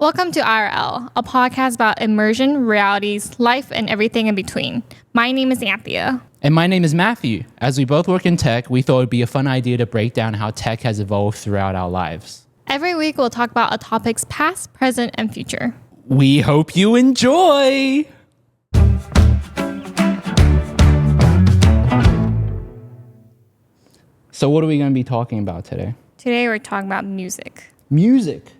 Welcome to IRL, a podcast about immersion, realities, life, and everything in between. My name is Anthea. And my name is Matthew. As we both work in tech, we thought it would be a fun idea to break down how tech has evolved throughout our lives. Every week, we'll talk about a topic's past, present, and future. We hope you enjoy! So what are we going to be talking about today? Today, we're talking about music. Music.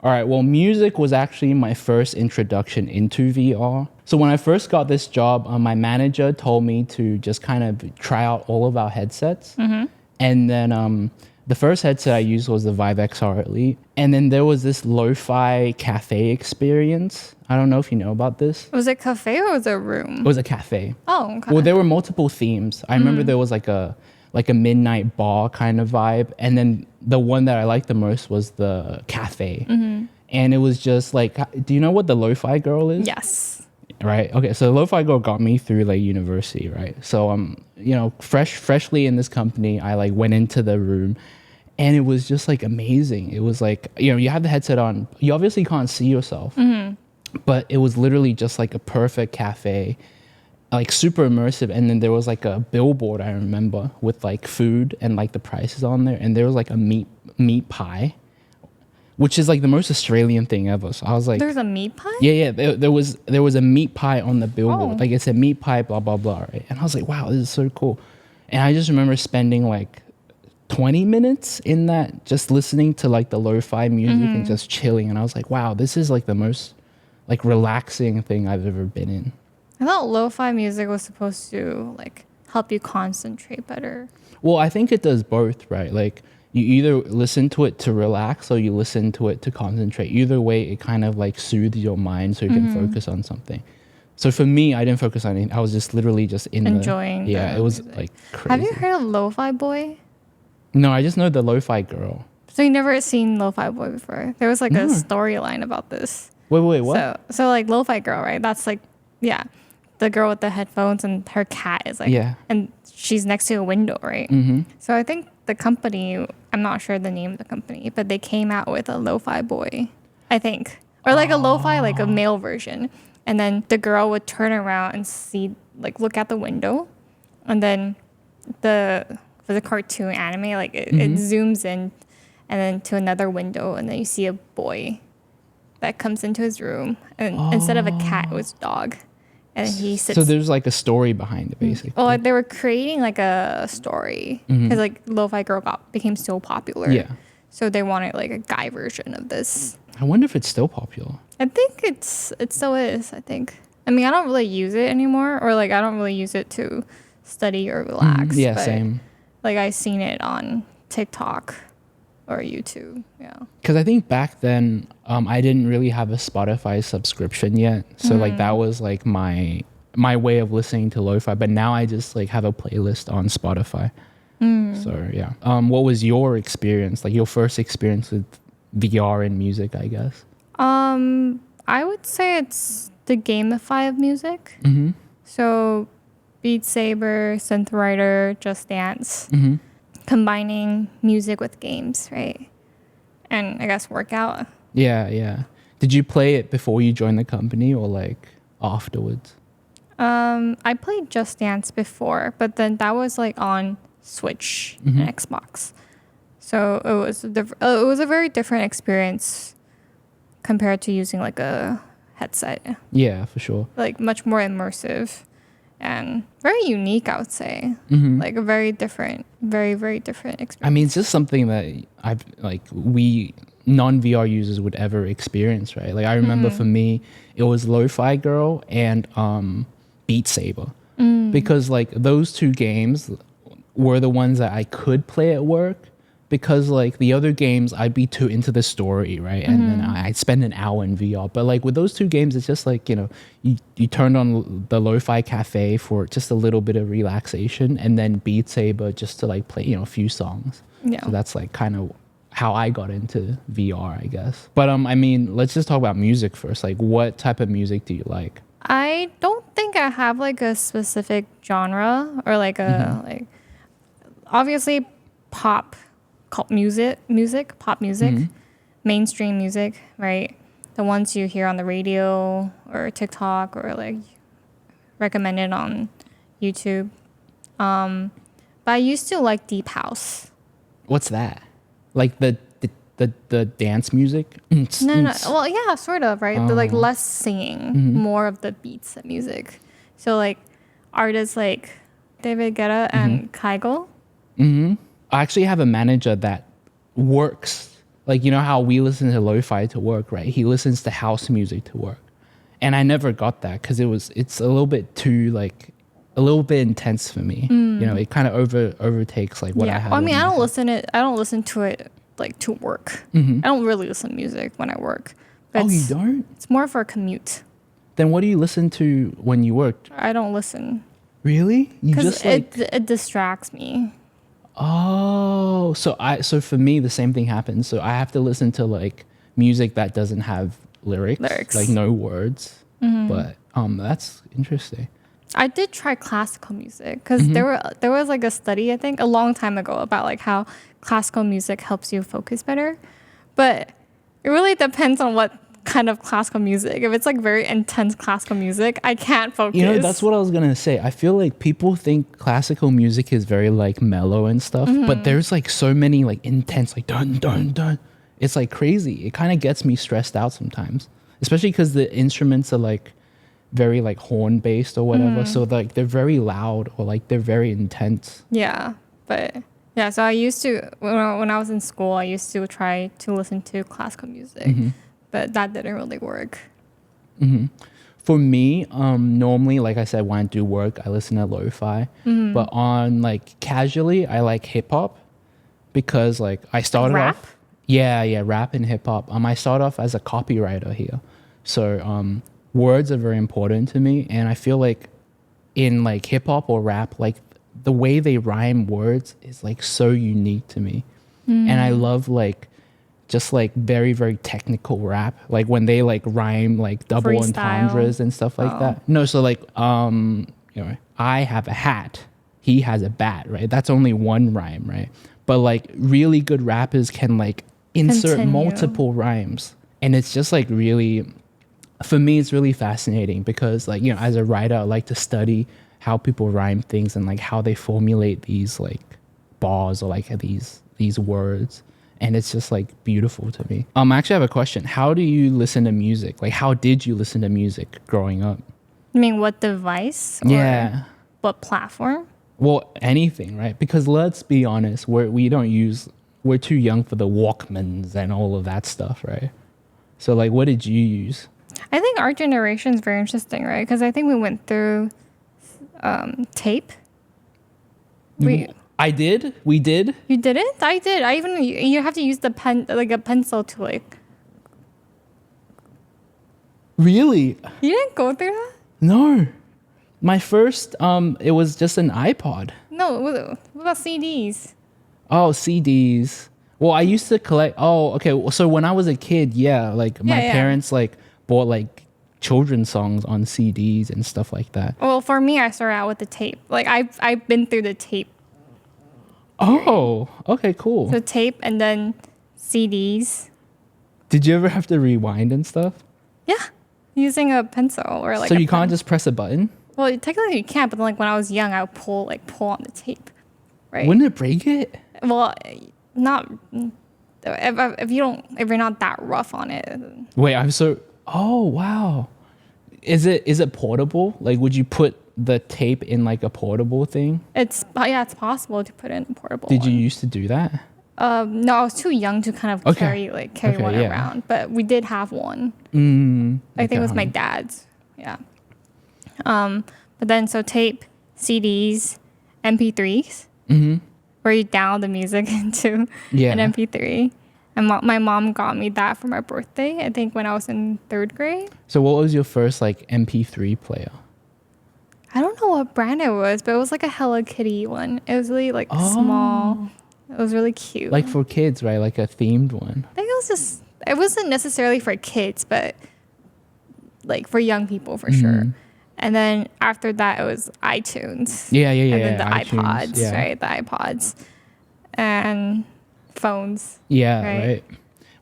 All right, well, music was actually my first introduction into VR. So when I first got this job, my manager told me to just kind of try out all of our headsets. Mm-hmm. And then the first headset I used was the Vive XR Elite. And then there was this LoFi cafe experience. I don't know if you know about this. Was it cafe or was it a room? It was a cafe. Oh, okay. Well, there were multiple themes. I remember there was like a midnight bar kind of vibe. And then the one that I liked the most was the cafe. Mm-hmm. And it was just like, do you know what the Lo-Fi Girl is? Yes. Right. Okay. So the Lo-Fi Girl got me through like university, right? So freshly in this company, I like went into the room and it was just like amazing. It was like, you have the headset on, you obviously can't see yourself, but it was literally just like a perfect cafe, like super immersive. And then there was like a billboard, I remember, with like food and like the prices on there. And there was like a meat pie, which is like the most Australian thing ever. So I was like, there's a meat pie? Yeah. There was a meat pie on the billboard. Oh. Like it said meat pie, blah, blah, blah. Right? And I was like, wow, this is so cool. And I just remember spending like 20 minutes in that, just listening to like the lo-fi music and just chilling. And I was like, wow, this is like the most like relaxing thing I've ever been in. I thought lo-fi music was supposed to like help you concentrate better. Well, I think it does both, right? Like you either listen to it to relax or you listen to it to concentrate. Either way, it kind of like soothes your mind so you can focus on something. So for me, I didn't focus on anything. I was just literally just enjoying. Yeah, it was music. like crazy. Have you heard of Lo-Fi Boy? No, I just know the Lo-Fi Girl. So you never seen Lo-Fi Boy before? There was like a storyline about this. Wait, what? So like Lo-Fi Girl, right? That's like, yeah, the girl with the headphones and her cat is like, and she's next to a window, right? Mm-hmm. So I think the company, I'm not sure the name of the company, but they came out with a Lo-Fi Boy, I think. Or like a Lo-Fi, like a male version. And then the girl would turn around and see, like look out the window. And then for the cartoon anime, like it zooms in and then to another window. And then you see a boy that comes into his room. And instead of a cat, it was a dog. And he sits. So there's like a story behind it, basically. Well, they were creating like a story because like Lo-Fi Girl became so popular. Yeah. So they wanted like a guy version of this. I wonder if it's still popular. I think it still is. I think. I mean, I don't really use it anymore, or like I don't really use it to study or relax. Yeah, but, same. Like I've seen it on TikTok or YouTube. Yeah. Because I think back then I didn't really have a Spotify subscription yet, so like that was like my way of listening to lo-fi. But now I just like have a playlist on Spotify. So yeah. What was your experience? Like your first experience with VR and music, I guess. I would say it's the Gamified of music. Mm-hmm. So Beat Saber, Synth Writer, Just Dance. Mm-hmm. Combining music with games, right? And I guess workout. Yeah. Did you play it before you joined the company or like afterwards? I played Just Dance before, but then that was like on Switch and Xbox. So it was a very different experience compared to using like a headset. Yeah, for sure. Like much more immersive. And very unique, I would say. Like a very different, very, very different experience. I mean, it's just something that we non-VR users would ever experience, right? Like I remember for me, it was Lo-Fi Girl and Beat Saber. Because like those two games were the ones that I could play at work. Because like the other games, I'd be too into the story, right? And then I'd spend an hour in VR. But like with those two games, it's just like, you turned on the Lo-Fi Cafe for just a little bit of relaxation, and then Beat Saber just to like play, a few songs. Yeah. So that's like kind of how I got into VR, I guess. But I mean, let's just talk about music first. Like what type of music do you like? I don't think I have like a specific genre or like like obviously pop music, mainstream music, right? the ones you hear on the radio or TikTok or like recommended on YouTube. But I used to like deep house. What's that? Like the dance music? No. Well, yeah, sort of, right? The like less singing, more of the beats and music. So like artists like David Guetta and 𝐂𝐤𝐦𝐿. I actually have a manager that works. Like, you know how we listen to lo-fi to work, right? He listens to house music to work. And I never got that because it's a little bit too like a little bit intense for me. You know, it kind of overtakes like what I have. Well, I mean, I don't listen to it like to work. I don't really listen to music when I work. Oh, you don't? It's more for a commute. Then what do you listen to when you work? I don't listen. Really? You Because just like it distracts me. Oh, so for me the same thing happens. So I have to listen to like music that doesn't have lyrics. Like no words. But that's interesting. I did try classical music because there was like a study, I think, a long time ago about like how classical music helps you focus better. But it really depends on what kind of classical music. If it's like very intense classical music, I can't focus. You know, that's what I was gonna say. I feel like people think classical music is very like mellow and stuff, but there's like so many like intense like dun dun dun. It's like crazy. It kind of gets me stressed out sometimes, especially because the instruments are like very like horn based or whatever. So like they're very loud or like they're very intense. Yeah, but yeah. So I used to when I was in school, I used to try to listen to classical music. But that didn't really work. For me, normally, like I said, when I do work, I listen to lo-fi. But on like casually, I like hip hop because like I started rap? off, yeah, rap and hip hop. I started off as a copywriter here, so words are very important to me, and I feel like in like hip hop or rap, like the way they rhyme words is like so unique to me, and I love like. Just like very, very technical rap. Like when they like rhyme like double entendres and stuff like that. No, so like, you know, I have a hat. He has a bat, right? That's only one rhyme, right? But like really good rappers can like insert multiple rhymes. And it's just like really, for me, it's really fascinating because like, you know, as a writer, I like to study how people rhyme things and like how they formulate these like bars or like these words. And it's just like beautiful to me. I actually have a question. How do you listen to music? Like, how did you listen to music growing up? I mean, what device? Or yeah. What platform? Well, anything, right? Because let's be honest, we're too young for the Walkmans and all of that stuff, right? So like, what did you use? I think our generation is very interesting, right? Because I think we went through tape. I did. We did. You didn't? I did. You have to use the pen, like a pencil to like. Really? You didn't go through that? No. My first, it was just an iPod. No, what about CDs? Oh, CDs. Well, I used to collect. Oh, okay. So when I was a kid, yeah, like my parents like bought like children's songs on CDs and stuff like that. Well, for me, I started out with the tape. Like I've been through the tape. Oh, okay, cool. So tape and then CDs. Did you ever have to rewind and stuff? Yeah, using a pencil or like. So you can't just press a button? Well, technically you can't, but then like when I was young, I would pull on the tape, right? Wouldn't it break it? Well, not if you're not that rough on it. Wait, oh wow. Is it portable? Like would you put the tape in like a portable thing? It's possible to put in a portable. Did you used to do that? No, I was too young to kind of carry one around, but we did have one. I think it was my dad's. Yeah. But then so tape, CDs, MP3s, where you download the music into an MP3. And my mom got me that for my birthday, I think when I was in 3rd grade. So what was your first like MP3 player? I don't know what brand it was, but it was like a Hello Kitty one. It was really like small. It was really cute. Like for kids, right? Like a themed one. I think it wasn't necessarily for kids, but like for young people for sure. And then after that, it was iTunes. Yeah. And then the iTunes, iPods, right? The iPods. And phones. Yeah, right.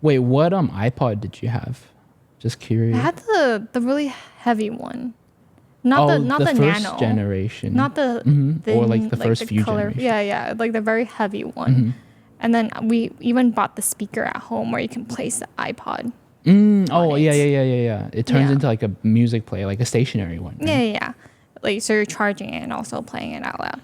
Wait, what iPod did you have? Just curious. I had the really heavy one. Not the first nano generation. Not the thin, or like the first few color. generations. Yeah, like the very heavy one. And then we even bought the speaker at home where you can place the iPod. Yeah. It turns into like a music player, like a stationary one. Right? Yeah. Like, so you're charging it and also playing it out loud.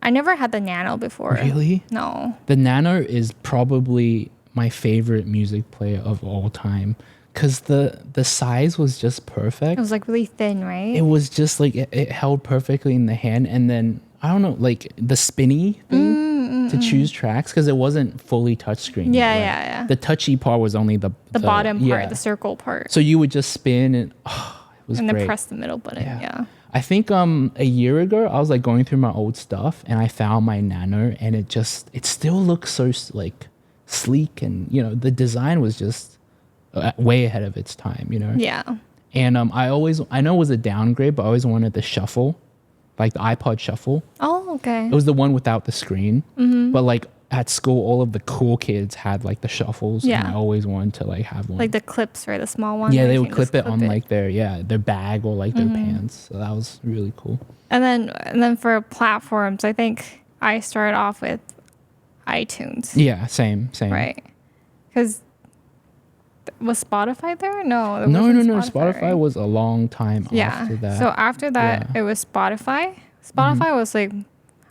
I never had the Nano before. Really? No. The Nano is probably my favorite music player of all time because the size was just perfect. It was like really thin, right? It was just like it held perfectly in the hand, and then I don't know, like the spinny thing to choose tracks because it wasn't fully touchscreen. Yeah. The touchy part was only the bottom part, the circle part. So you would just spin and it was and great. then press the middle button. Yeah. I think a year ago I was like going through my old stuff and I found my Nano and it still looks so like sleek, and you know the design was just way ahead of its time, you know. Yeah. And I know it was a downgrade, but I always wanted the shuffle, like the iPod shuffle. Oh, okay. It was the one without the screen, but like at school all of the cool kids had like the shuffles. Yeah. And I always wanted to like have one. Like the clips, right? The small one. Yeah, they would clip it on like their bag or like their pants. So that was really cool. And then for platforms, I think I started off with iTunes. Yeah, same. Right. Because was Spotify there? No. No. Spotify Spotify was a long time after that. So after that, it was Spotify. Spotify was like,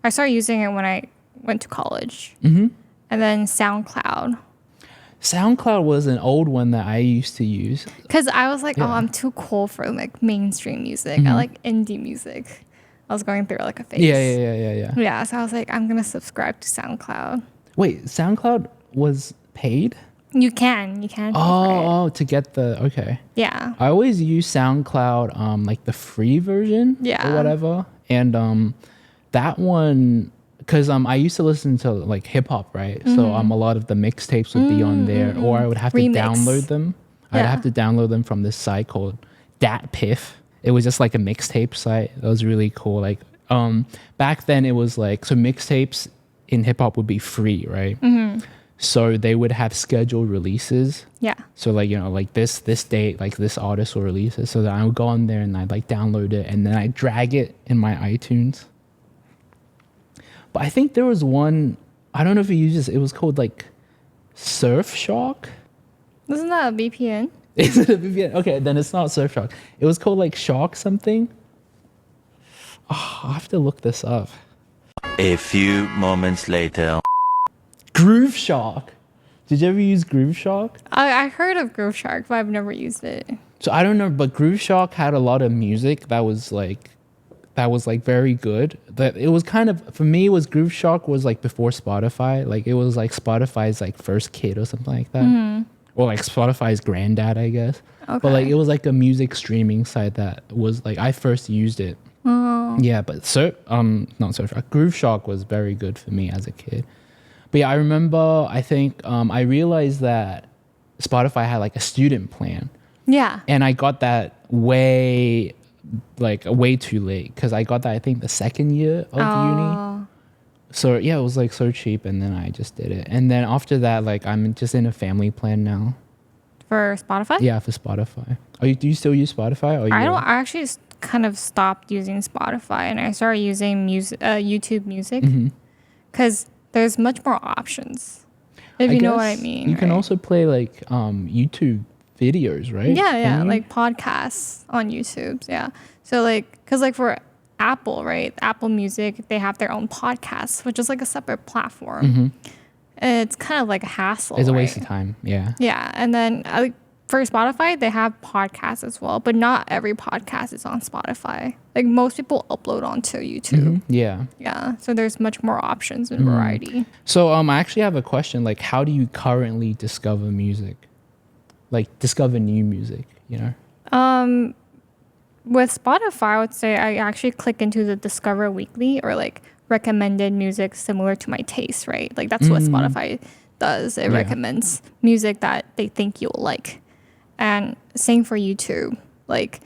I started using it when I went to college. And then SoundCloud. SoundCloud was an old one that I used to use. Because I was like, I'm too cool for like mainstream music. I like indie music. I was going through like a phase. Yeah. Yeah, so I was like, I'm going to subscribe to SoundCloud. Wait, SoundCloud was paid? You can. To get okay. Yeah. I always use SoundCloud, like the free version or whatever. And that one, because I used to listen to like hip hop, right? So a lot of the mixtapes would be on there, or I would have to download them. I'd have to download them from this site called Datpiff. It was just like a mixtape site. It was really cool. Like back then it was like, so mixtapes in hip hop would be free, right? So they would have scheduled releases. Yeah. So like, you know, like this date, like this artist will release it. So then I would go on there and I'd like download it and then I drag it in my iTunes. But I think there was one, I don't know if you use this, it was called like Surfshark. Isn't that a VPN? Is it a VPN? Okay, then it's not Surfshark. It was called like Shark something. Oh, I'll have to look this up. A few moments later. Groove Shark. Did you ever use Groove Shark? I heard of Groove Shark, but I've never used it. So I don't know, but Groove Shark had a lot of music that was like very good. That it was kind of, for me, was Groove Shark was like before Spotify. Like it was like Spotify's like first kid or something like that. Or like Spotify's granddad, I guess. Okay. But like it was like a music streaming site that was like I first used it. Oh. Yeah, but not Surfshark. Groove Shark was very good for me as a kid. But yeah, I remember, I think I realized that Spotify had like a student plan. Yeah. And I got that way too late because I got that, I think, the second year of uni. So yeah, it was like so cheap and then I just did it. And then after that, like I'm just in a family plan now. For Spotify? Yeah, for Spotify. Do you still use Spotify? Or I don't. I actually kind of stopped using Spotify and I started using YouTube Music because there's much more options. If you know what I mean. You can also play like YouTube videos, right? Yeah, like podcasts on YouTube. Yeah. So like, because like for Apple, right? Apple Music, they have their own podcasts, which is like a separate platform. It's kind of like a hassle. It's a waste of time. Yeah. Yeah. And then for Spotify, they have podcasts as well, but not every podcast is on Spotify. Like most people upload onto YouTube. Yeah. Yeah. So there's much more options and variety. So I actually have a question. Like, how do you currently discover music? Like discover new music, you know? With Spotify, I would say I actually click into the Discover Weekly or like recommended music similar to my taste, right? Like that's what Spotify does. It recommends music that they think you'll like. And same for YouTube. Like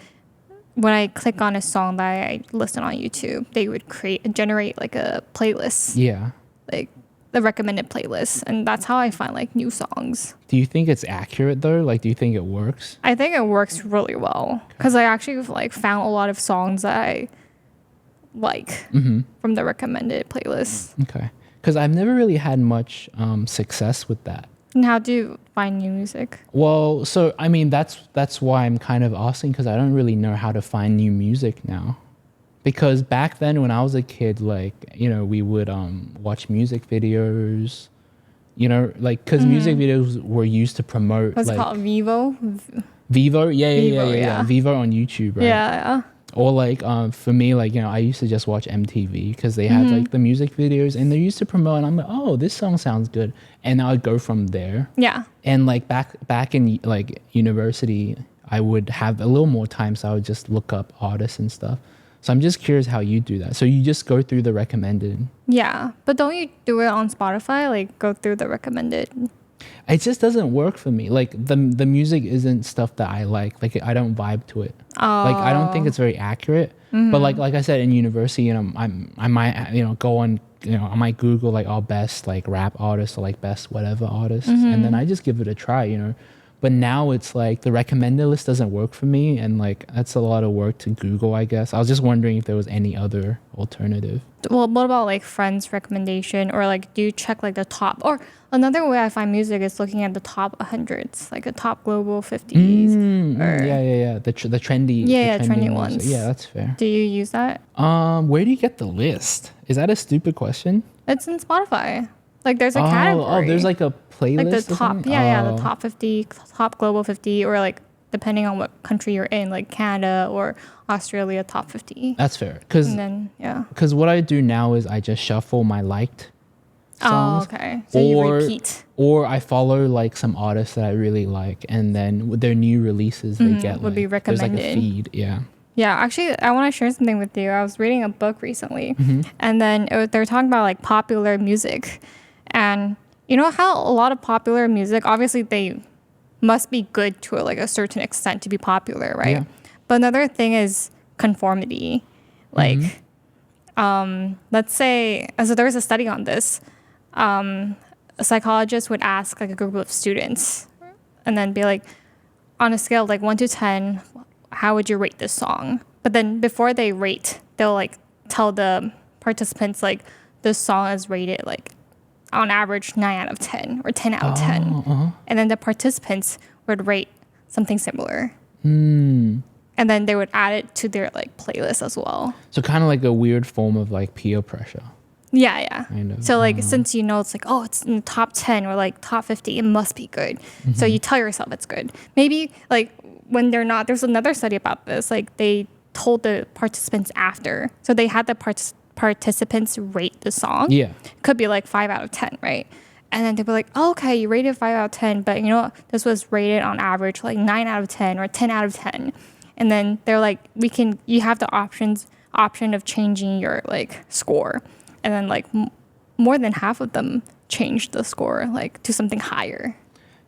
when I click on a song that I listen on YouTube, they would generate like a playlist. Yeah. Like the recommended playlist, and that's how I find like new songs. Do you think it's accurate though? Like, do you think it works? I think it works really well because I actually like found a lot of songs that I like from the recommended playlist. Okay, because I've never really had much success with that. And how do you find new music? Well, so I mean, that's why I'm kind of asking, because I don't really know how to find new music now. Because back then when I was a kid, like, you know, we would watch music videos, you know, like, because music videos were used to promote. What's like, it called? Vivo? Vivo? Yeah. Vivo on YouTube, right? Yeah. Or like for me, like, you know, I used to just watch MTV because they had like the music videos and they used to promote, and I'm like, oh, this song sounds good, and I would go from there. Yeah. And like back in like university, I would have a little more time, so I would just look up artists and stuff. So I'm just curious how you do that. So you just go through the recommended. Yeah, but don't you do it on Spotify? Like go through the recommended. It just doesn't work for me. Like the music isn't stuff that I like. Like I don't vibe to it. Like I don't think it's very accurate. But like I said, in university, you know, I might, you know, go on, you know, I might Google like all best like rap artists or like best whatever artists, and then I just give it a try, you know. But now it's like the recommended list doesn't work for me, and like that's a lot of work to Google, I guess. I was just wondering if there was any other alternative. Well, what about like friends' recommendation, or like do you check like the top? Or another way I find music is looking at the top 100s, like the top global 50s. Yeah. The trendy. Yeah, the trendy music. ones. Yeah, that's fair. Do you use that? Where do you get the list? Is that a stupid question? It's in Spotify. Like there's a category. Oh, there's like a playlist. Like the top, something? the top 50, top global 50, or like depending on what country you're in, like Canada or Australia, top 50. That's fair. Because what I do now is I just shuffle my liked songs. Oh, okay. So you repeat. Or I follow like some artists that I really like, and then with their new releases, they get would like, be recommended. There's like a feed, yeah. Yeah, actually, I want to share something with you. I was reading a book recently, and then they were talking about like popular music. And you know how a lot of popular music, obviously they must be good to like a certain extent to be popular, right? Yeah. But another thing is conformity. Like, let's say, so there was a study on this. A psychologist would ask like a group of students and then be like, on a scale of like 1 to 10, how would you rate this song? But then before they rate, they'll like tell the participants like this song is rated like on average 9 out of 10 or 10 out of 10. And then the participants would rate something similar. And then they would add it to their like playlist as well. So kind of like a weird form of like peer pressure. Yeah. Kind of. So like since you know it's like, oh, it's in the top 10 or like top 50, it must be good. So you tell yourself it's good. Maybe like when they're not, there's another study about this. Like they told the participants after. So they had the participants rate the song. Yeah. Could be like 5 out of 10, right? And then they'd be like, oh, okay, you rated 5 out of 10, but you know what? This was rated on average like 9 out of 10 or 10 out of 10. And then they're like, you have the option of changing your like score. And then like more than half of them changed the score like to something higher.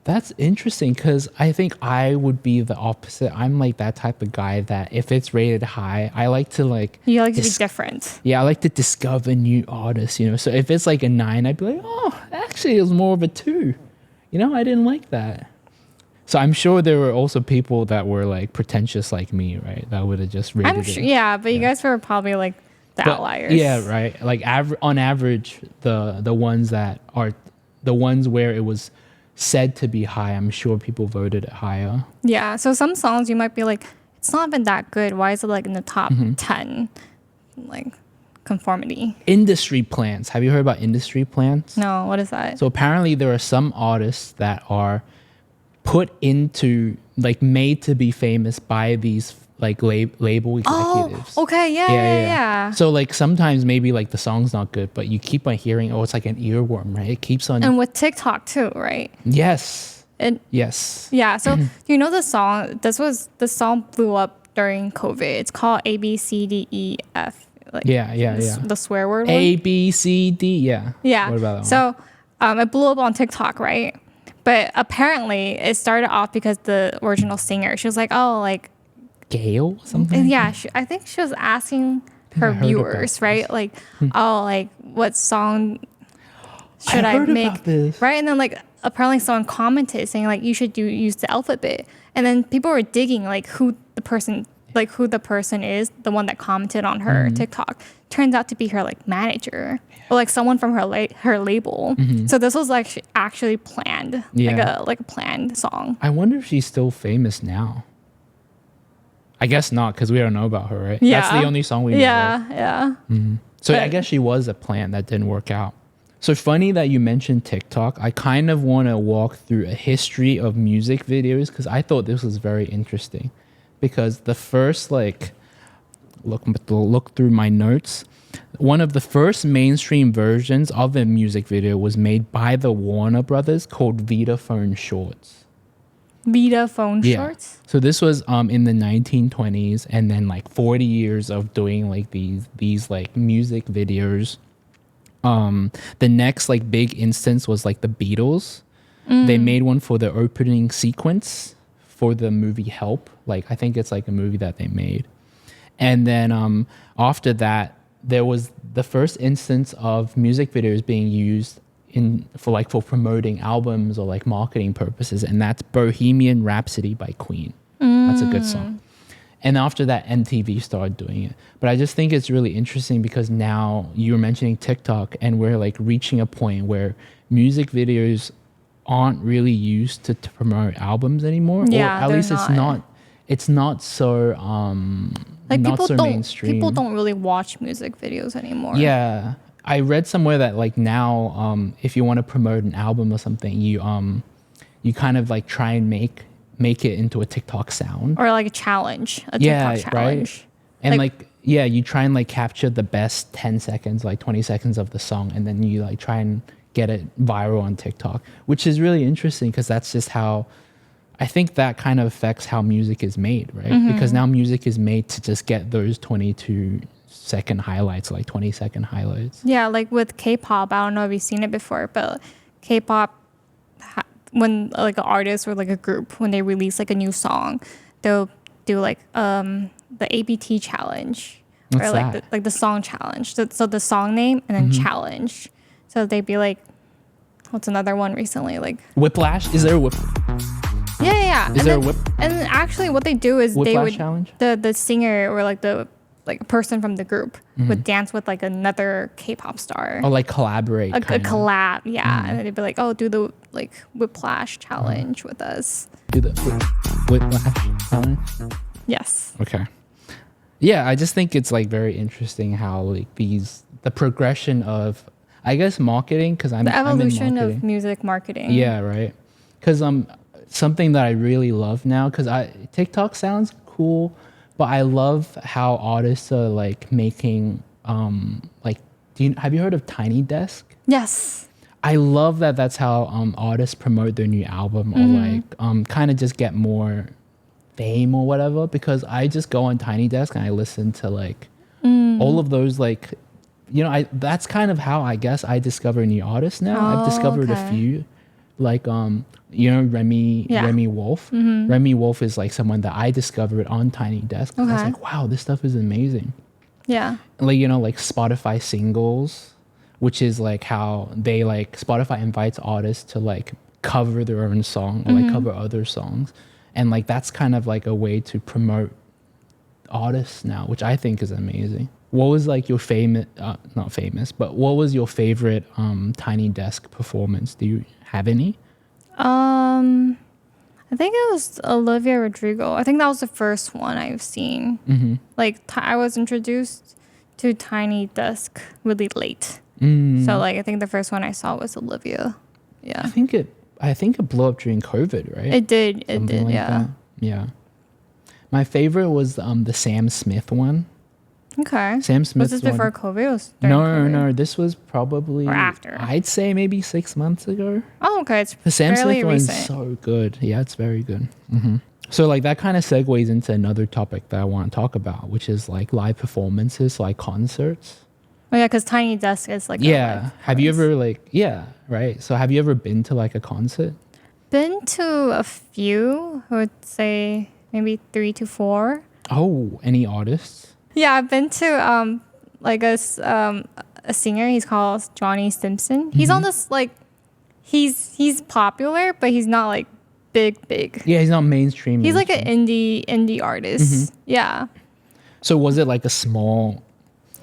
That's interesting, because I think I would be the opposite. I'm like that type of guy that if it's rated high, I like to like... You like to be different. Yeah, I like to discover new artists, you know. So if it's like a 9, I'd be like, oh, actually it was more of a 2. You know, I didn't like that. So I'm sure there were also people that were like pretentious like me, right? That would have just rated I'm sure, yeah, but you guys were probably like the outliers. Yeah, right. Like on average, the ones that are the ones where it was said to be high, I'm sure people voted it higher. Yeah, so some songs you might be like, it's not even that good. Why is it like in the top 10? Like conformity. Industry plans. Have you heard about industry plans? No, what is that? So apparently there are some artists that are put into, like, made to be famous by these like label executives. Oh, okay, yeah. So like sometimes maybe like the song's not good, but you keep on hearing, oh, it's like an earworm, right? It keeps on. And with TikTok too, right? Yes. Yes. Yeah. So do you know the song? The song blew up during COVID. It's called ABCDEF. Like, the swear word. ABCD. Yeah. Yeah. What about that one? So it blew up on TikTok, right? But apparently it started off because the original singer, she was like, oh, like. Gail something. Yeah, I think she was asking her viewers, right? Like, oh, like what song? should I heard make about this. right? And then like apparently someone commented saying like you should use the alphabet, and then people were digging like who the person is, the one that commented on her TikTok. Turns out to be her like manager or like someone from her label. So this was like actually planned, like a planned song. I wonder if she's still famous now. I guess not, because we don't know about her, right? Yeah. That's the only song we know. Yeah. So I guess she was a plan that didn't work out. So funny that you mentioned TikTok. I kind of want to walk through a history of music videos because I thought this was very interesting. Because the first look through my notes, one of the first mainstream versions of a music video was made by the Warner Brothers called Vitaphone Shorts. Vitaphone Shorts? So this was in the 1920s, and then like 40 years of doing like these like music videos. The next like big instance was like the Beatles. They made one for the opening sequence for the movie Help. Like I think it's like a movie that they made. And then after that, there was the first instance of music videos being used for promoting albums or like marketing purposes, and that's Bohemian Rhapsody by Queen. That's a good song. And after that, MTV started doing it. But I just think it's really interesting because now you're mentioning TikTok, and we're like reaching a point where music videos aren't really used to promote albums anymore. Yeah, or at least it's not so like not so mainstream. People don't really watch music videos anymore. Yeah. I read somewhere that like now if you want to promote an album or something, you kind of like try and make it into a TikTok sound. Or like a challenge. A TikTok challenge. Right? And you try and like capture the best 10 seconds, like 20 seconds of the song, and then you like try and get it viral on TikTok, which is really interesting because that's just how I think that kind of affects how music is made, right? Because now music is made to just get those 22-second highlights, like 20-second highlights. Yeah, like with K-pop, I don't know if you've seen it before, but K-pop, when like an artist or like a group, when they release like a new song, they'll do like the ABT challenge. What's or like that? the song challenge. So the song name and then challenge. So they'd be like, what's another one recently? Like Whiplash? Is there a whip? Yeah. Is there a whip? And then actually what they do is Whiplash they would challenge? the singer or like the person from the group would dance with like another K-pop star. Or like collaborate. A collab, yeah. And they'd be like, oh, do the like Whiplash challenge with us. Do the Whiplash challenge? Yes. Okay. Yeah, I just think it's like very interesting how like the progression of, I guess, marketing, because the evolution of music marketing. Yeah, right. Because something that I really love now, because TikTok sounds cool, but I love how artists are like making like, have you heard of Tiny Desk? Yes. I love that that's how artists promote their new album or like kind of just get more fame or whatever, because I just go on Tiny Desk and I listen to like all of those like, that's kind of how I guess I discover new artists now. I've discovered a few, like Remy Wolf. Remy Wolf is like someone that I discovered on Tiny Desk. I was like, wow, this stuff is amazing. Yeah. Like like Spotify singles, which is like how they like Spotify invites artists to like cover their own song or like cover other songs, and like that's kind of like a way to promote artists now, which I think is amazing. What was like your not famous, but what was your favorite Tiny Desk performance? Do you have any? I think it was Olivia Rodrigo. I think that was the first one I've seen. Like I was introduced to Tiny Desk really late. So like I think the first one I saw was Olivia. Yeah. I think it blew up during COVID, right? It did. Something Yeah. That. Yeah. My favorite was the Sam Smith one. Okay. Sam Smith. Was this before COVID? Or was during COVID? No. This was probably or after. I'd say maybe 6 months ago. Oh, okay. It's the Sam fairly Smith one's recent. so good. Yeah, it's very good. So like that kind of segues into another topic that I want to talk about, which is like live performances, like concerts. Oh yeah, because Tiny Desk is like Have you ever right? So have you ever been to like a concert? Been to a few. I would say maybe 3 to 4. Oh, any artists? Yeah, I've been to like a a singer. He's called Johnny Simpson. He's on this like, he's popular, but he's not like big. Yeah, he's not mainstream. He's like an indie artist. Yeah. So was it like a small?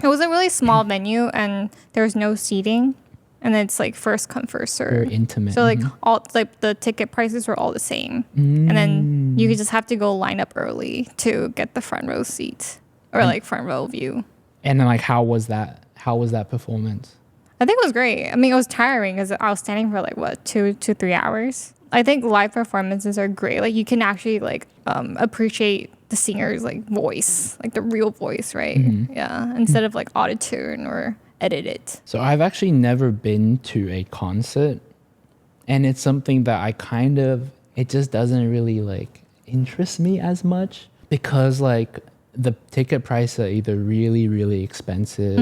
It was a really small venue, and there was no seating, and it's like first come first serve. Very intimate. So like all like the ticket prices were all the same, and then you just have to go line up early to get the front row seat or like front row view. And then like how was that performance? I think it was great. I mean, it was tiring because I was standing for like what 2 to 3 hours. I think live performances are great. Like you can actually like appreciate the singer's like voice, like the real voice, right? Yeah, instead of like auto-tune or edit it. So I've actually never been to a concert, and it's something that it just doesn't really like interest me as much, because like the ticket prices are either really expensive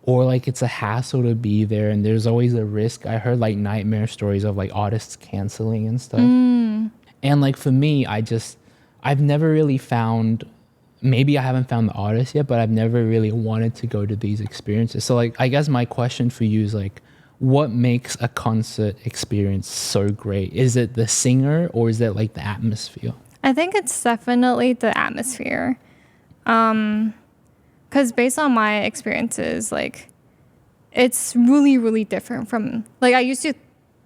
or like it's a hassle to be there, and there's always a risk. I heard like nightmare stories of like artists canceling and stuff. And like for me, I've never really found, maybe I haven't found the artist yet, but I've never really wanted to go to these experiences. So like, I guess my question for you is like, what makes a concert experience so great? Is it the singer or is it like the atmosphere? I think it's definitely the atmosphere. Because based on my experiences, like it's really different from like I used to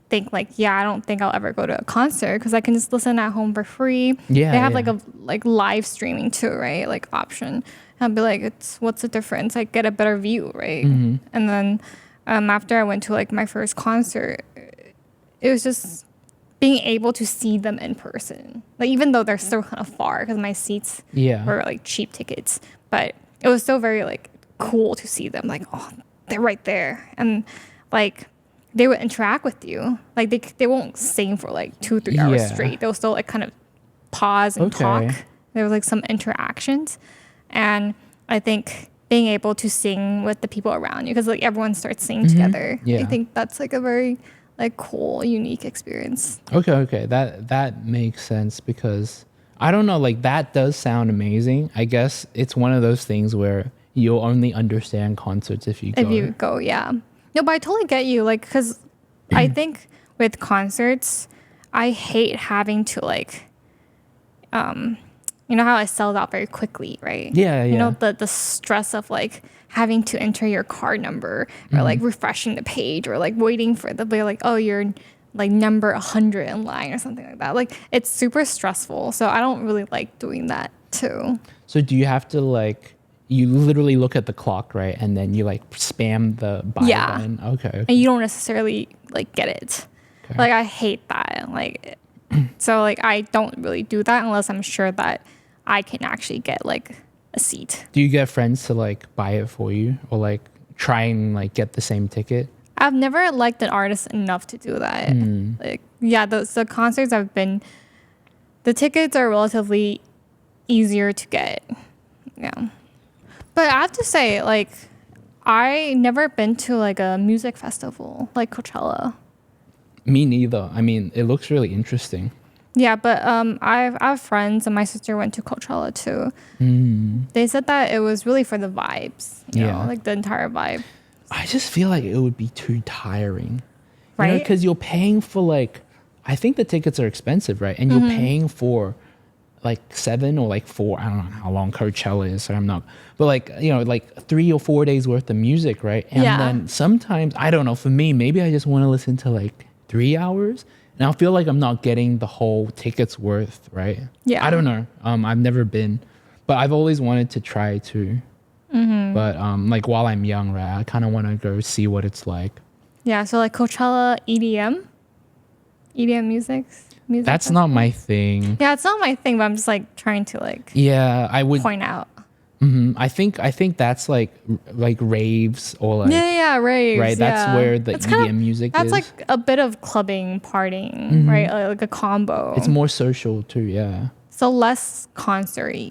think like, yeah, I don't think I'll ever go to a concert because I can just listen at home for free. Yeah, they have like a like live streaming too, right? Like option. And I'll be like, what's the difference? I get a better view, right? And then after I went to like my first concert, it was just being able to see them in person. Like even though they're still kind of far because my seats were like cheap tickets, but it was still very like cool to see them. Like, oh, they're right there, and like they would interact with you. Like they won't sing for like 2-3 hours straight. They'll still like kind of pause and talk. There was like some interactions, and I think being able to sing with the people around you, because like everyone starts singing together. I think that's like a very like cool, unique experience. Okay, that makes sense, because I don't know, like that does sound amazing. I guess it's one of those things where you'll only understand concerts if you go. Yeah. No, but I totally get you. Like, because I think with concerts, I hate having to like, you know how I sold out very quickly, right? Yeah. You know, the stress of like having to enter your card number or like refreshing the page or like waiting for the like, oh, you're like number 100 in line or something like that. Like it's super stressful. So I don't really like doing that too. So do you have to like, you literally look at the clock, right? And then you like spam the buy button. Okay. And you don't necessarily like get it. Okay. Like I hate that. Like, so like I don't really do that unless I'm sure that I can actually get like a seat. Do you get friends to like buy it for you or like try and like get the same ticket? I've never liked an artist enough to do that. Like, yeah, the concerts I've been, the tickets are relatively easier to get. Yeah. But I have to say, like, I never been to like a music festival like Coachella. Me neither. I mean, it looks really interesting. Yeah, but I have friends, and my sister went to Coachella too. They said that it was really for the vibes, you know, like the entire vibe. I just feel like it would be too tiring, right? Because you're paying for like, I think the tickets are expensive, right? And you're paying for like 7 or like 4, I don't know how long Coachella is, so I'm not, but like, you know, like 3 or 4 days worth of music, right? And then sometimes, I don't know, for me, maybe I just want to listen to like 3 hours, and I feel like I'm not getting the whole ticket's worth, right? Yeah. I don't know. I've never been, but I've always wanted to try to. But like while I'm young, right, I kind of want to go see what it's like. Yeah, so like Coachella EDM music. That's not my thing. Yeah, it's not my thing, but I'm just like trying to like I would point out. I think that's like raves or like raves. Right, that's where the EDM music is. That's like a bit of clubbing, partying, right? Like a combo. It's more social too, yeah. So less concert-y,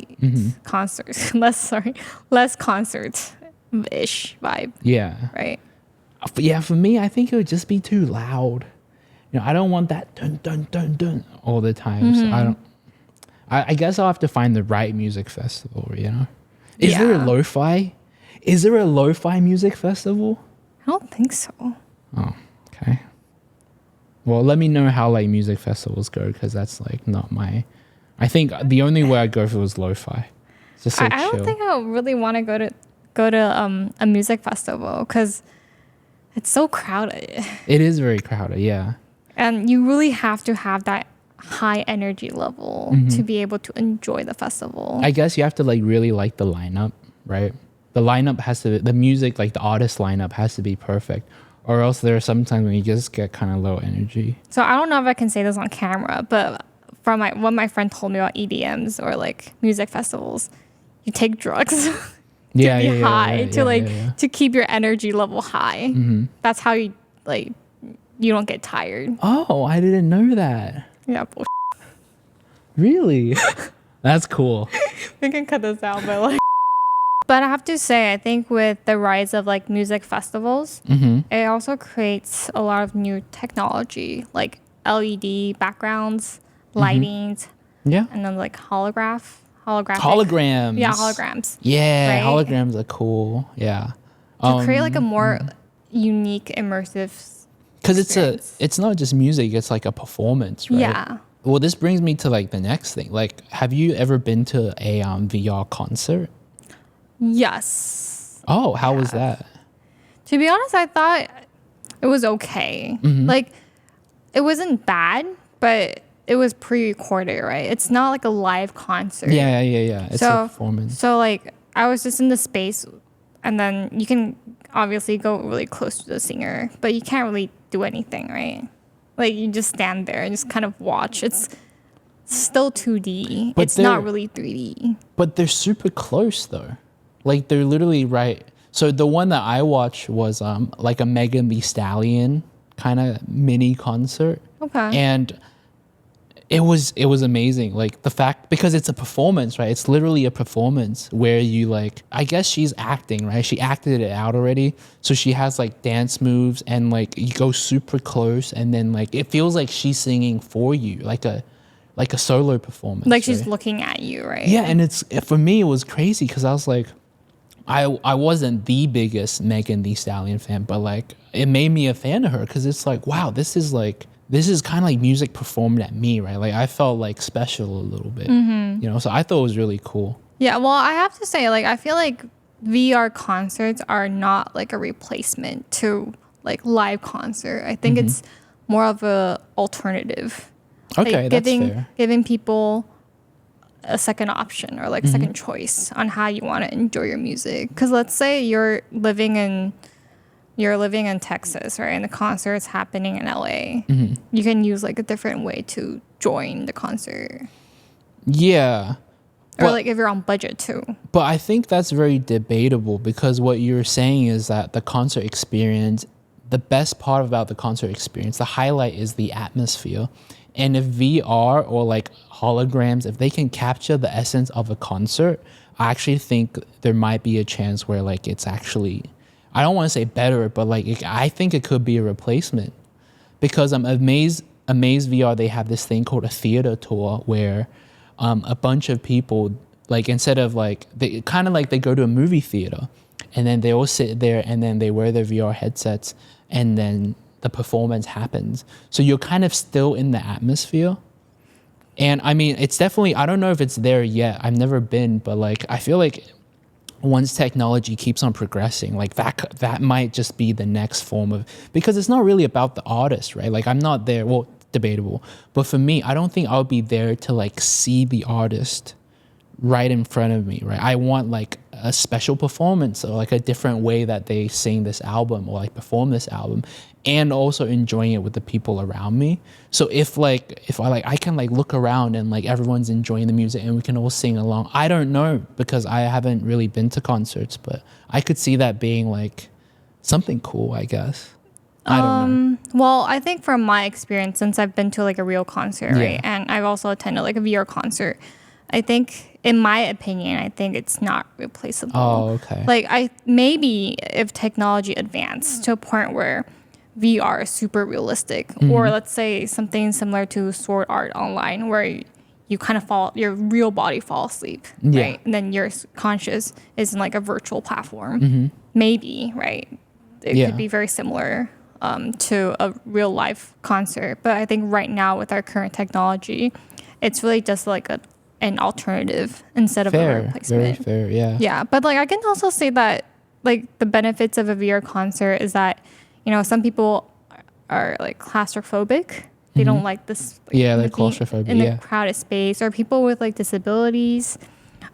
less concert-ish vibe. Yeah. Right. Yeah, for me, I think it would just be too loud. You know, I don't want that dun dun dun dun all the time. So I guess I'll have to find the right music festival. You know, is there a LoFi? Is there a lo-fi music festival? I don't think so. Oh, okay. Well, let me know how like music festivals go, because that's like not my. I think the only way I'd go if it was lo-fi. It's just so I chill. don't think I would really want to go to a music festival because it's so crowded. It is very crowded, yeah. And you really have to have that high energy level to be able to enjoy the festival. I guess you have to like really like the lineup, right? The lineup has to, the music, like the artist lineup has to be perfect, or else there are some times when you just get kind of low energy. So I don't know if I can say this on camera, but from what my friend told me about EDMs or like music festivals, you take drugs to be high, to keep your energy level high. That's how you like, you don't get tired. Oh, I didn't know that. Yeah, Really? That's cool. we can cut this out, but like. But I have to say, I think with the rise of like music festivals, it also creates a lot of new technology, like LED backgrounds, lightings, and then like holograms. Yeah, holograms. Yeah, right? holograms are cool. Yeah. To create like a more unique, immersive. Because it's not just music; it's like a performance, right? Yeah. Well, this brings me to like the next thing. Like, have you ever been to a VR concert? Yes. Oh, how was that? To be honest, I thought it was okay. Like, it wasn't bad, but it was pre-recorded, right? It's not like a live concert. Yeah. It's a performance. So like, I was just in the space, and then you can obviously go really close to the singer, but you can't really do anything, right? Like, you just stand there and just kind of watch. It's still 2D. But it's not really 3D. But they're super close though. Like, they're literally right. So the one that I watched was like a Megan Thee Stallion kind of mini concert. Okay. And it was amazing. Like, the fact, because it's a performance, right? It's literally a performance where you like, I guess she's acting, right? She acted it out already. So she has like dance moves, and like you go super close, and then like it feels like she's singing for you, like a solo performance. Like, she's looking at you, right? Yeah, and for me it was crazy because I was like, I wasn't the biggest Megan Thee Stallion fan, but like it made me a fan of her because it's like, wow, this is kind of like music performed at me, right? Like, I felt like special a little bit, you know? So I thought it was really cool. Yeah, well, I have to say, like, I feel like VR concerts are not like a replacement to like live concert. I think it's more of a alternative. Okay, like, that's fair. Giving people a second option or like second choice on how you want to enjoy your music. Because let's say you're living in Texas, right? And the concert's happening in LA. You can use like a different way to join the concert. Yeah. Or like if you're on budget too. But I think that's very debatable, because what you're saying is that the concert experience, the best part about the concert experience, the highlight is the atmosphere. And if VR or like holograms, if they can capture the essence of a concert, I actually think there might be a chance where like it's actually, I don't want to say better, but like I think it could be a replacement. Because I'm amazed VR, they have this thing called a theater tour where a bunch of people, like, instead of like, they kind of like they go to a movie theater, and then they all sit there, and then they wear their VR headsets, and then the performance happens. So you're kind of still in the atmosphere. And I mean, it's definitely, I don't know if it's there yet. I've never been, but like, I feel like once technology keeps on progressing, like that might just be the next form of, because it's not really about the artist, right? Like, I'm not there, well, debatable. But for me, I don't think I'll be there to like see the artist right in front of me, right? I want like a special performance, or like a different way that they sing this album or like perform this album, and also enjoying it with the people around me. So if I can like look around and like everyone's enjoying the music and we can all sing along. I don't know, because I haven't really been to concerts, but I could see that being like something cool, I guess. I don't know. Well, I think from my experience, since I've been to like a real concert, right? And I've also attended like a VR concert, I think, in my opinion, I think it's not replaceable. Oh, okay. Like, maybe if technology advanced to a point where VR is super realistic, or let's say something similar to Sword Art Online, where you kind of your real body fall asleep, right? And then your conscious is in like a virtual platform. Maybe, right? It could be very similar to a real life concert. But I think right now with our current technology, it's really just like an alternative instead of a replacement. Very fair, yeah. Yeah, but like I can also say that like the benefits of a VR concert is that, you know, some people are like claustrophobic. They don't like this. Like, they're claustrophobic in a crowded space, or people with like disabilities,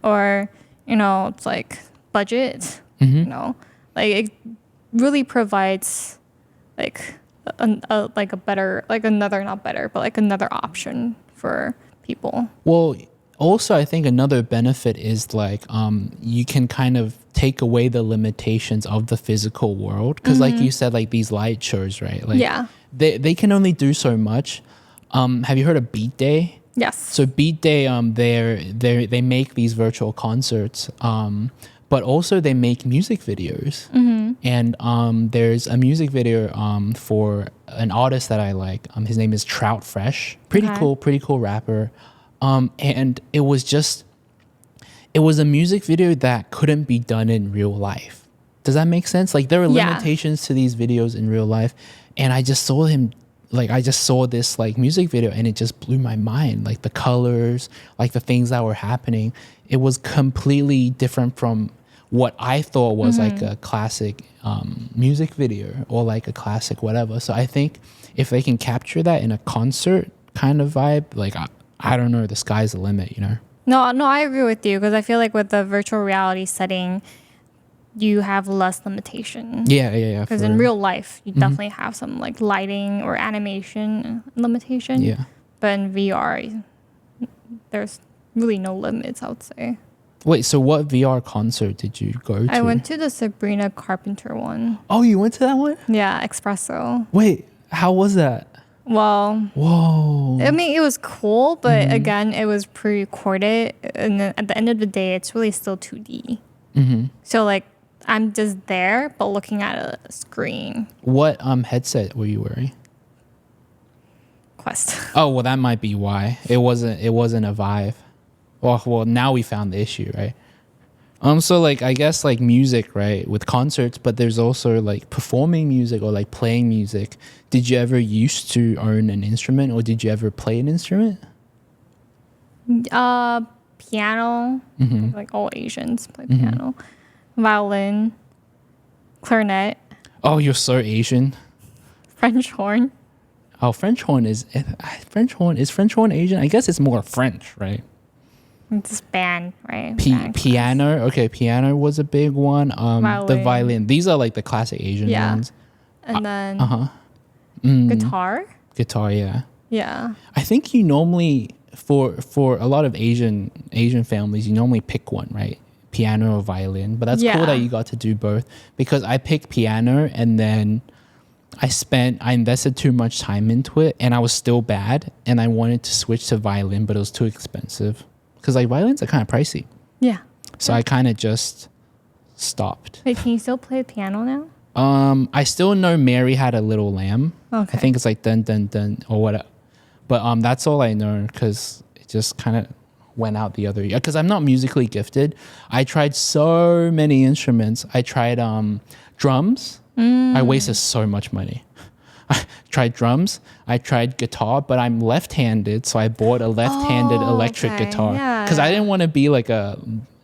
or you know, it's like budget. You know, like it really provides like a better, like another, not better, but like another option for people. Well, also I think another benefit is like you can kind of take away the limitations of the physical world, because like you said, like these light shows, right? Like they can only do so much. Have you heard of Beat Day? Yes. So Beat Day, they make these virtual concerts, but also they make music videos. And there's a music video for an artist that I like. His name is Trout Fresh. Pretty cool rapper. And it was a music video that couldn't be done in real life. Does that make sense? Like there are limitations to these videos in real life, and I just saw this like music video, and it just blew my mind. Like the colors, like the things that were happening, it was completely different from what I thought was like a classic music video or like a classic whatever. So I think if they can capture that in a concert kind of vibe, like I don't know, the sky's the limit, you know? No, I agree with you, because I feel like with the virtual reality setting, you have less limitation. Yeah. Because in real life, you definitely have some like lighting or animation limitation. Yeah. But in VR, there's really no limits, I would say. Wait, so what VR concert did you go to? I went to the Sabrina Carpenter one. Oh, you went to that one? Yeah, Espresso. Wait, how was that? Well, whoa. I mean, it was cool, but again, it was pre-recorded. And then at the end of the day, it's really still 2D. So like, I'm just there, but looking at a screen. What headset were you wearing? Quest. Oh, well, that might be why. It wasn't a Vive. Well, now we found the issue, right? So like I guess like music, right, with concerts, but there's also like performing music or like playing music. Did you ever used to own an instrument, or did you ever play an instrument? Piano. Like all Asians play piano. Violin, clarinet. Oh, you're so Asian. French horn. Oh, French horn is French horn Asian? I guess it's more French, right? It's band, right? Piano. Okay, piano was a big one. Violin. The violin. These are like the classic Asian ones. And then guitar. Guitar, yeah. Yeah. I think you normally for a lot of Asian families, you normally pick one, right? Piano or violin. But that's cool that you got to do both, because I picked piano and then I invested too much time into it and I was still bad, and I wanted to switch to violin, but it was too expensive. Because like violins are kind of pricey. Yeah. So I kind of just stopped. Wait, can you still play piano now? I still know Mary Had a Little Lamb. Okay. I think it's like dun dun dun or whatever. But that's all I know, because it just kind of went out the other year. Because I'm not musically gifted. I tried so many instruments. I tried drums. I wasted so much money. I tried drums. I tried guitar, but I'm left-handed, so I bought a left-handed electric guitar because I didn't want to be like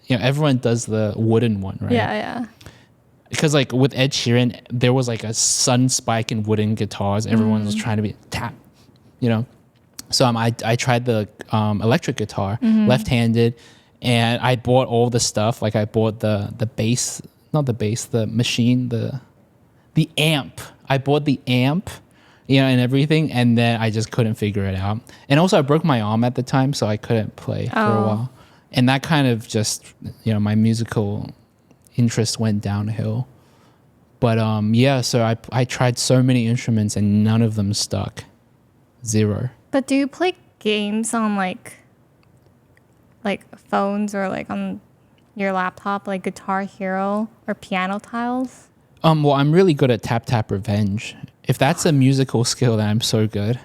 everyone does the wooden one, right? Yeah. Because like with Ed Sheeran, there was like a sun spike in wooden guitars. Everyone was trying to be tap, So I tried the electric guitar, left-handed, and I bought all the stuff. Like I bought the bass, not the bass, the machine, the amp. I bought the amp, and everything, and then I just couldn't figure it out. And also I broke my arm at the time, so I couldn't play for a while. And that kind of just, my musical interest went downhill. But so I tried so many instruments and none of them stuck. Zero. But do you play games on like phones or like on your laptop, like Guitar Hero or Piano Tiles? Well, I'm really good at Tap Tap Revenge. If that's a musical skill, then I'm so good.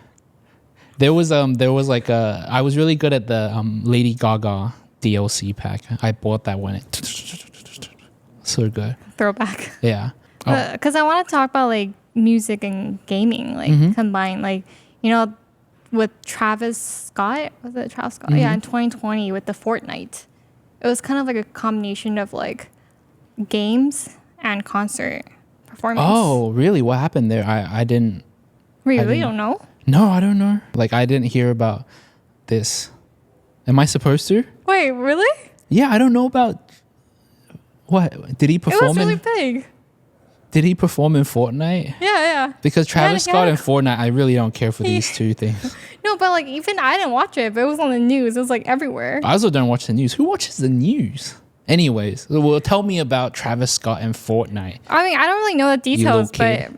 There was like I was really good at the Lady Gaga DLC pack. I bought that one. So good. Throwback. Yeah. Because I want to talk about like music and gaming, like combined, like, you know, with Travis Scott. Was it Travis Scott? Yeah, in 2020 with the Fortnite. It was kind of like a combination of like games and concert performance. Oh, really? What happened there? I didn't. Really? You don't know? No, I don't know. Like, I didn't hear about this. Am I supposed to? Wait, really? Yeah, I don't know about. What? Did he perform? It was really big. Did he perform in Fortnite? Yeah. Because Travis Scott and Fortnite, I really don't care for these two things. No, but like even I didn't watch it, but it was on the news. It was like everywhere. I also don't watch the news. Who watches the news? Anyways, well, tell me about Travis Scott and Fortnite. I mean, I don't really know the details, but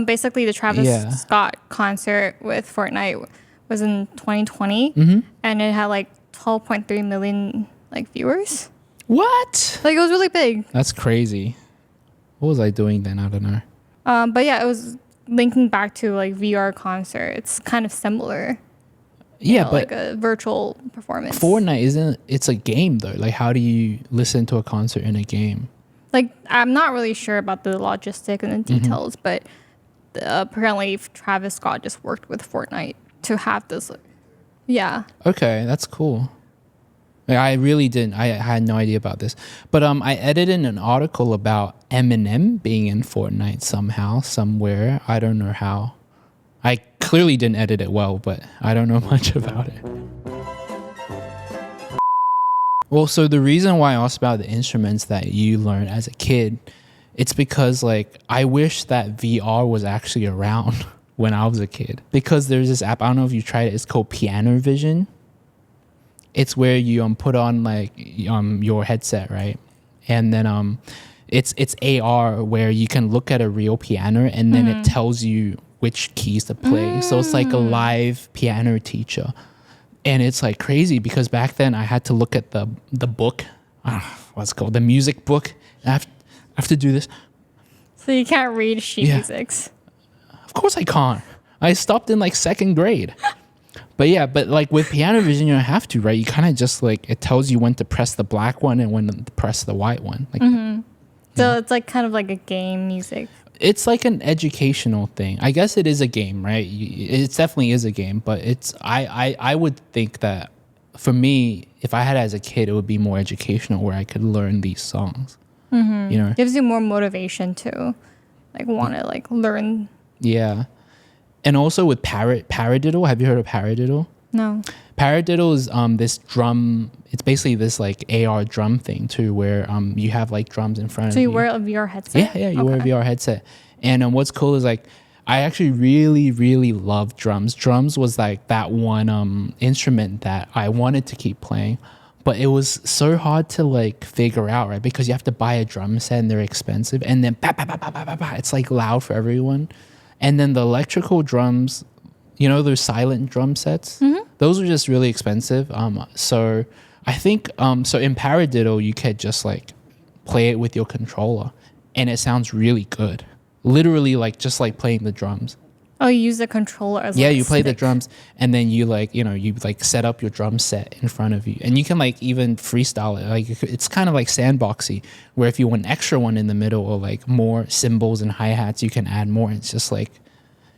basically the Travis Scott concert with Fortnite was in 2020, and it had like 12.3 million like viewers. What? Like, it was really big. That's crazy. What was I doing then? I don't know. But yeah, it was linking back to like VR concert. It's kind of similar. Yeah, but like a virtual performance. Fortnite it's a game though. Like, how do you listen to a concert in a game? Like, I'm not really sure about the logistic and the details, but apparently Travis Scott just worked with Fortnite to have this. Yeah. Okay, that's cool. Like, I really didn't. I had no idea about this. But I edited an article about Eminem being in Fortnite somehow, somewhere. I don't know how. I clearly didn't edit it well, but I don't know much about it. Well, so the reason why I asked about the instruments that you learned as a kid, it's because like I wish that VR was actually around when I was a kid. Because there's this app, I don't know if you tried it, it's called Piano Vision. It's where you put on like your headset, right? And then it's AR where you can look at a real piano and then it tells you which keys to play. So it's like a live piano teacher. And it's like crazy because back then I had to look at the book. What's it called? The music book. I have to do this. So you can't read sheet musics. Of course I can't. I stopped in like second grade. But yeah, but like with Piano Vision, you don't have to, right? You kind of just like, it tells you when to press the black one and when to press the white one. Like, So it's like kind of like a game music. It's like an educational thing. I guess it is a game, right? It definitely is a game, but I would think that for me, if I had it as a kid, it would be more educational where I could learn these songs. You know? Gives you more motivation to like want to like learn. Yeah. And also with paradiddle, have you heard of paradiddle? No. Paradiddle is this drum. It's basically this like AR drum thing too, where you have like drums in front of you. So you wear a VR headset? Yeah, you wear a VR headset. And what's cool is like I actually really, really love drums. Drums was like that one instrument that I wanted to keep playing, but it was so hard to like figure out, right? Because you have to buy a drum set and they're expensive, and then it's like loud for everyone. And then the electrical drums, you know, those silent drum sets, those are just really expensive. So I think, so in paradiddle, you could just like play it with your controller and it sounds really good. Literally like just like playing the drums. Oh, you use the controller as yeah, like you play the stick. drums and then you like, you know, you like set up your drum set in front of you and you can like even freestyle it. Like it's kind of like sandboxy where if you want an extra one in the middle or like more cymbals and hi-hats, you can add more. It's just like,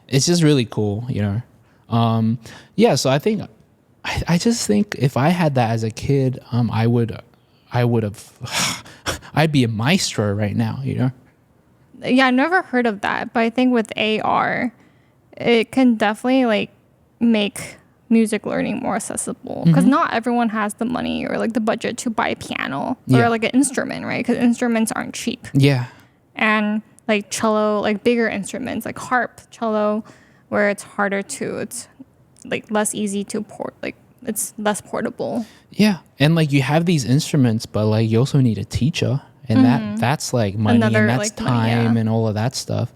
it's just really cool, you know? Yeah, so I think, I just think if I had that as a kid, I would have, I'd be a maestro right now, you know? Yeah, I've never heard of that, but I think with AR, it can definitely like make music learning more accessible because not everyone has the money or like the budget to buy a piano or like an instrument, right? Because instruments aren't cheap. Yeah. And like cello, like bigger instruments like harp, cello, where it's harder to, it's like less easy to port, like it's less portable. Yeah. And like you have these instruments, but like you also need a teacher. And that's like money and that's like time and all of that stuff.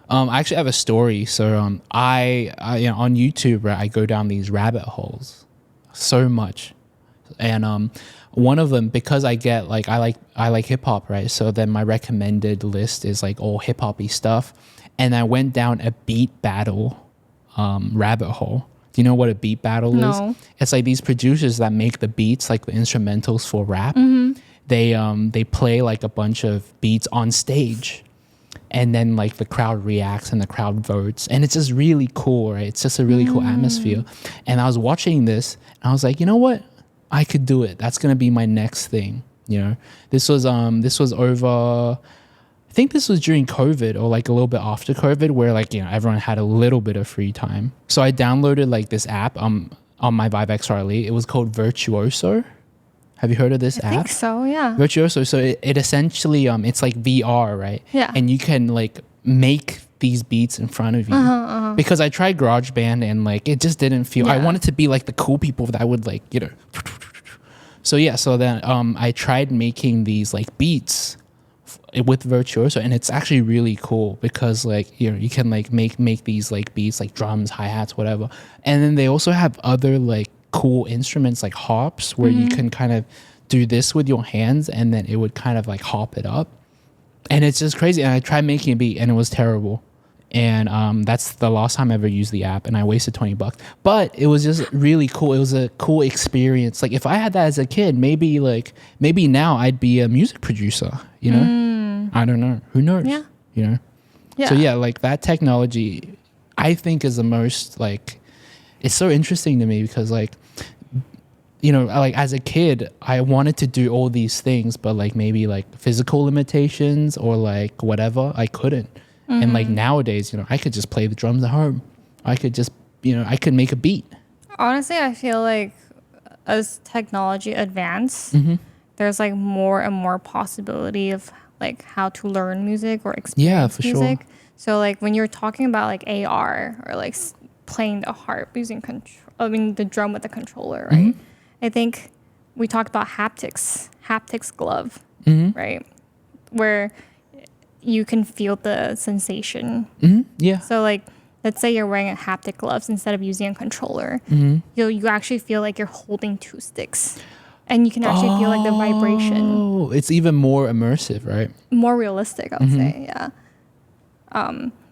I actually have a story. So I you know, on YouTube, right, I go down these rabbit holes so much. And one of them, because I get like I like hip hop, right? So then my recommended list is like all hip hoppy stuff. And I went down a beat battle rabbit hole. Do you know what a beat battle No. is? It's like these producers that make the beats, like the instrumentals for rap. They play like a bunch of beats on stage, and then like the crowd reacts and the crowd votes, and it's just really cool, right? It's just a really cool atmosphere. And I was watching this and I was like, you know what, I could do it. That's gonna be my next thing. You know, this was over, I think this was during COVID or like a little bit after COVID, where like, you know, everyone had a little bit of free time. So I downloaded like this app on my Vive XR. It was called Virtuoso. Have you heard of this app? I think so, yeah. Virtuoso. So it essentially, it's like VR, right? Yeah. And you can like make these beats in front of you. Because I tried GarageBand and like it just didn't feel, I wanted to be like the cool people that would like, you know. So yeah, so then I tried making these like beats with Virtuoso, and it's actually really cool because like, you know, you can like make these like beats, like drums, hi-hats, whatever. And then they also have other like cool instruments like harps where you can kind of do this with your hands and then it would kind of like hop it up, and it's just crazy. And I tried making a beat and it was terrible, and that's the last time I ever used the app, and I wasted $20, but it was just really cool. It was a cool experience. Like if I had that as a kid, maybe now I'd be a music producer, you know. I don't know, who knows. Yeah. You know. So yeah, like that technology I think is the most like, it's so interesting to me because like, you know, like as a kid, I wanted to do all these things, but like maybe like physical limitations or like whatever, I couldn't. And like nowadays, you know, I could just play the drums at home. I could just, you know, I could make a beat. Honestly, I feel like as technology advance, there's like more and more possibility of like how to learn music or experience music. Sure. So like when you're talking about like AR or like playing the harp using the drum with the controller, right? I think we talked about haptics glove, right? Where you can feel the sensation. Yeah. So like, let's say you're wearing a haptic gloves instead of using a controller. You actually feel like you're holding two sticks, and you can actually feel like the vibration. Oh, it's even more immersive, right? More realistic, I would say. Yeah.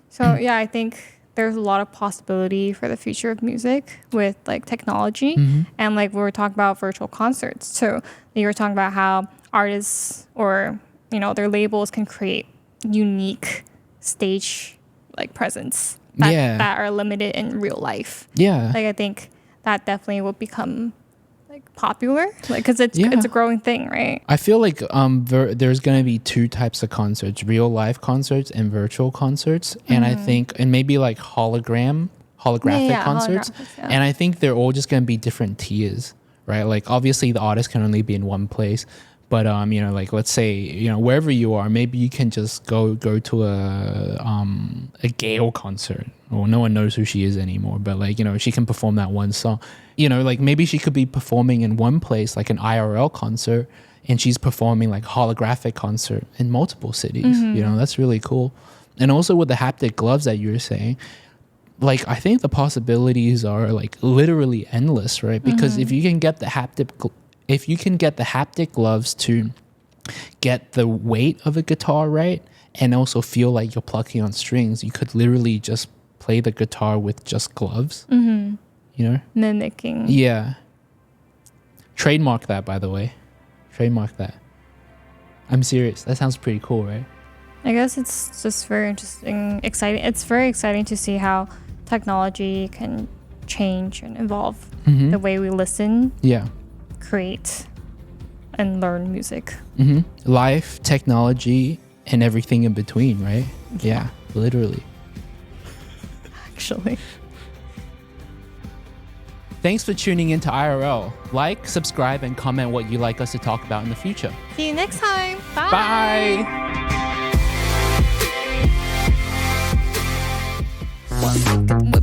So yeah, I think there's a lot of possibility for the future of music with like technology, and like we were talking about virtual concerts. So you were talking about how artists or, you know, their labels can create unique stage like presence that are limited in real life. Yeah. Like I think that definitely will become like popular, like because it's a growing thing, right? I feel like there's going to be two types of concerts: real live concerts and virtual concerts. And I think, and maybe like holographic concerts. And I think they're all just going to be different tiers, right? Like obviously the artist can only be in one place. But you know, like let's say, you know, wherever you are, maybe you can just go to a 𝐤𝐤 concert. Well, no one knows who she is anymore, but like, you know, she can perform that one song. You know, like maybe she could be performing in one place, like an IRL concert, and she's performing like holographic concert in multiple cities. You know, that's really cool. And also with the haptic gloves that you were saying, like I think the possibilities are like literally endless, right? Because if you can get the haptic gloves to get the weight of a guitar right, and also feel like you're plucking on strings, you could literally just play the guitar with just gloves. You know? Mimicking. Yeah. Trademark that, by the way. Trademark that. I'm serious. That sounds pretty cool, right? I guess it's just very interesting, exciting. It's very exciting to see how technology can change and evolve the way we listen. Yeah. Create and learn music. Life, technology, and everything in between, right? Yeah, literally. Actually. Thanks for tuning into IRL. Like, subscribe, and comment what you'd like us to talk about in the future. See you next time. Bye. Bye.